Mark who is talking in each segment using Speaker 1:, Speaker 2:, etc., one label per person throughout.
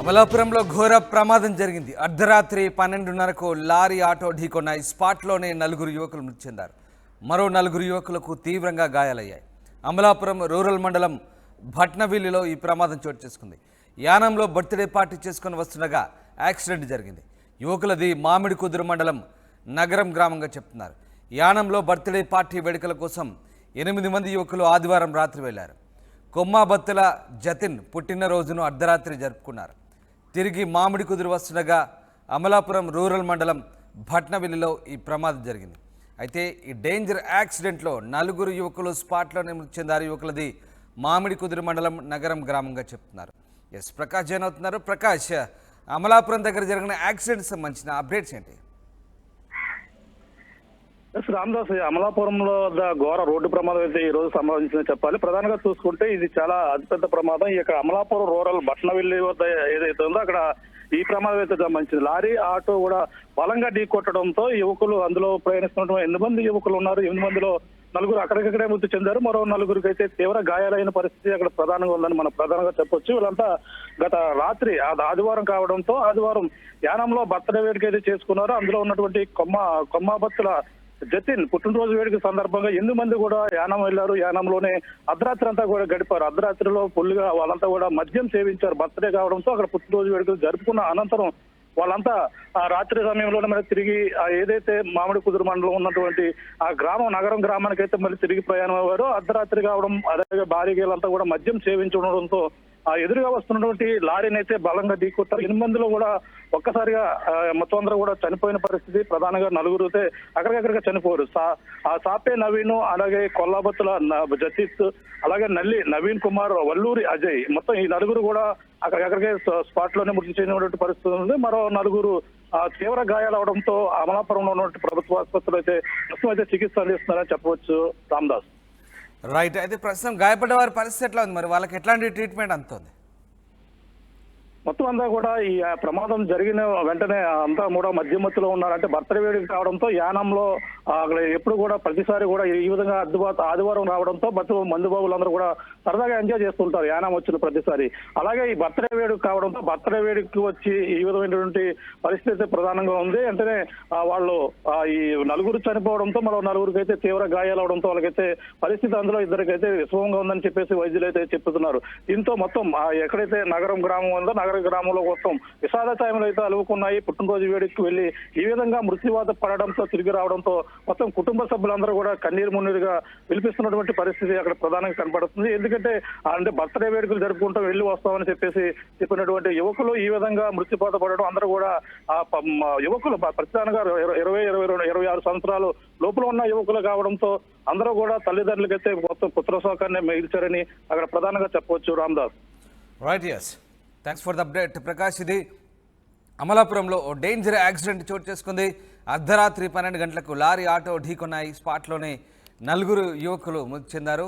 Speaker 1: అమలాపురంలో ఘోర ప్రమాదం జరిగింది. అర్ధరాత్రి 12:30కు లారీ ఆటో ఢీకొన్న ఈ స్పాట్లోనే నలుగురు యువకులు మృతి చెందారు. మరో నలుగురు యువకులకు తీవ్రంగా గాయాలయ్యాయి. అమలాపురం రూరల్ మండలం భట్నవిల్లిలో ఈ ప్రమాదం చోటు చేసుకుంది. యానంలో బర్త్డే పార్టీ చేసుకుని వస్తుండగా యాక్సిడెంట్ జరిగింది. యువకులది మామిడి కుదురు మండలం నగరం గ్రామంగా చెప్తున్నారు. యానంలో బర్త్డే పార్టీ వేడుకల కోసం 8 మంది యువకులు ఆదివారం రాత్రి వెళ్లారు. కొమ్మాబత్తుల జతిన్ పుట్టినరోజును అర్ధరాత్రి జరుపుకున్నారు. తిరిగి మామిడి కుదురు వస్తుండగా అమలాపురం రూరల్ మండలం భట్నవిల్లిలో ఈ ప్రమాదం జరిగింది. అయితే ఈ డేంజర్ యాక్సిడెంట్లో నలుగురు యువకులు స్పాట్లోనే మృతి చెందారు. యువకులది మామిడి కుదురు మండలం నగరం గ్రామంగా చెప్తున్నారు. ప్రకాష్ జైన్ అవుతున్నారు. ప్రకాష్, అమలాపురం దగ్గర జరిగిన యాక్సిడెంట్ సంబంధించిన అప్డేట్స్ ఏంటి?
Speaker 2: రామదాస్, అమలాపురంలో ఘోర రోడ్డు ప్రమాదం అయితే ఈ రోజు సంభవించిందని చెప్పాలి. ప్రధానంగా చూసుకుంటే ఇది చాలా అతిపెద్ద ప్రమాదం. ఇక్కడ అమలాపురం రూరల్ భట్నవిల్లి వద్ద ఏదైతే ఉందో అక్కడ ఈ ప్రమాదం అయితే సంబంధించింది. లారీ ఆటో కూడా బలంగా ఢీకొట్టడంతో యువకులు అందులో ప్రయాణిస్తున్నటువంటి 8 మంది యువకులు ఉన్నారు. 8 మందిలో నలుగురు అక్కడికక్కడే మృతి చెందారు. మరో నలుగురికి అయితే తీవ్ర గాయాలైన పరిస్థితి అక్కడ ప్రధానంగా ఉందని మనం ప్రధానంగా చెప్పొచ్చు. వీళ్ళంతా గత రాత్రి ఆదివారం కావడంతో ఆదివారం యానంలో బర్త్డే వేడుక అయితే చేసుకున్నారు. అందులో ఉన్నటువంటి కొమ్మాబత్తుల జతిన్ పుట్టినరోజు వేడుక సందర్భంగా 8 మంది కూడా యానం వెళ్లారు. యానంలోనే అర్ధరాత్రి అంతా కూడా గడిపారు. అర్ధరాత్రిలో ఫుల్గా వాళ్ళంతా కూడా మద్యం సేవించారు. బర్త్డే కావడంతో అక్కడ పుట్టినరోజు వేడుకలు జరుపుకున్న అనంతరం వాళ్ళంతా ఆ రాత్రి సమయంలోనే మరి తిరిగి ఏదైతే మామిడి కుదురు మండలం ఉన్నటువంటి ఆ నగరం గ్రామానికి అయితే మళ్ళీ తిరిగి ప్రయాణం అయ్యారు. అర్ధరాత్రి కావడం, అలాగే భారీగేలంతా కూడా మద్యం సేవించడంతో ఎదురుగా వస్తున్నటువంటి లారీని అయితే బలంగా ఢీకొట్టారు. 8 మందిలో కూడా ఒక్కసారిగా మొత్తం అందరూ కూడా చనిపోయిన పరిస్థితి. ప్రధానంగా నలుగురు అయితే అక్కడికక్కడిగా చనిపోయారు. సాపే నవీన్, అలాగే కొల్లాబత్తుల జతీష్, అలాగే నవీన్ కుమార్, వల్లూరి అజయ్, మొత్తం ఈ నలుగురు కూడా అక్కడికక్కడికే స్పాట్ లోనే మృతి చెందినటువంటి పరిస్థితి ఉంది. మరో నలుగురు తీవ్ర గాయాలు అవడంతో అమలాపురంలో ఉన్నటువంటి ప్రభుత్వ ఆసుపత్రిలో అయితే ప్రస్తుతం అయితే చికిత్స అందిస్తున్నారని చెప్పవచ్చు. రామదాస్,
Speaker 1: రైట్. అయితే ప్రస్తుతం గాయపడ్డ వారి పరిస్థితి ఎట్లా ఉంది? మరి వాళ్ళకి ఎట్లాంటి ట్రీట్మెంట్ అందుతుంది?
Speaker 2: మొత్తం అంతా కూడా ఈ ప్రమాదం జరిగిన వెంటనే అంతా కూడా మధ్యమత్తులో ఉన్నారంటే బర్త్డే వేడుక కావడంతో యానంలో అక్కడ ఎప్పుడు కూడా ప్రతిసారి కూడా ఈ విధంగా ఆదివారం రావడంతో మందుబాబులందరూ కూడా సరదాగా ఎంజాయ్ చేస్తుంటారు యానం వచ్చిన ప్రతిసారి. అలాగే ఈ బర్త్డే వేడుక కావడంతో బర్త్డే వేడుకకి వచ్చి ఈ విధమైనటువంటి పరిస్థితి ప్రధానంగా ఉంది. వెంటనే వాళ్ళు ఈ నలుగురు చనిపోవడంతో మరో నలుగురికి అయితే తీవ్ర గాయాలు అవడంతో వాళ్ళకైతే పరిస్థితి అందులో ఇద్దరికైతే విషమంగా ఉందని చెప్పేసి వైద్యులు అయితే చెప్తున్నారు. దీంతో మొత్తం ఎక్కడైతే నగరం గ్రామం ఉందో నగర గ్రామంలో మొత్తం విషాద ఛాయలు అయితే అలువుకున్నాయి. పుట్టినరోజు వేడుకకి వెళ్లి ఈ విధంగా మృత్యువాత పడడంతో తిరిగి రావడంతో మొత్తం కుటుంబ సభ్యులందరూ కూడా కన్నీరు మున్నీరుగా పిలిపిస్తున్నటువంటి పరిస్థితి అక్కడ ప్రధానంగా కనపడుతుంది. ఎందుకంటే బర్త్డే వేడుకలు జరుపుకుంటూ వెళ్లి వస్తామని చెప్పినటువంటి యువకులు ఈ విధంగా మృత్యుపాత పడడం, అందరూ కూడా యువకులు ప్రధానంగా 26 సంవత్సరాలు లోపల ఉన్న యువకులు కావడంతో అందరూ కూడా తల్లిదండ్రులకైతే మొత్తం పుత్రశోకాన్ని మిగిల్చారని అక్కడ ప్రధానంగా చెప్పవచ్చు. Ramdas,
Speaker 1: right. Thanks for the update Prakash. ఇది అమలాపురంలో ఓ డేంజర్ యాక్సిడెంట్ చోటు చేసుకుంది. అర్ధరాత్రి 12 గంటలకు లారీ ఆటో ఢీకొన్నాయి. స్పాట్లోనే నలుగురు యువకులు మృతి చెందారు.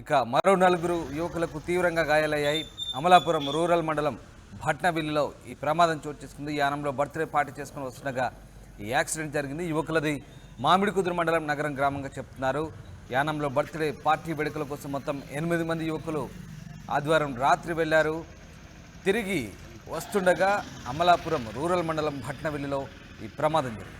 Speaker 1: ఇక మరో నలుగురు యువకులకు తీవ్రంగా గాయాలయ్యాయి. అమలాపురం రూరల్ మండలం భట్నవిల్లిలో ఈ ప్రమాదం చోటు చేసుకుంది. యానంలో బర్త్డే పార్టీ చేసుకుని వస్తుండగా ఈ యాక్సిడెంట్ జరిగింది. యువకులది మామిడి కుదురు మండలం నగరం గ్రామంగా చెప్తున్నారు. యానంలో బర్త్డే పార్టీ వేడుకల కోసం మొత్తం 8 మంది యువకులు ఆదివారం రాత్రి వెళ్లారు. తిరిగి వస్తుండగా అమలాపురం రూరల్ మండలం భట్నవిల్లిలో ఈ ప్రమాదం జరిగింది.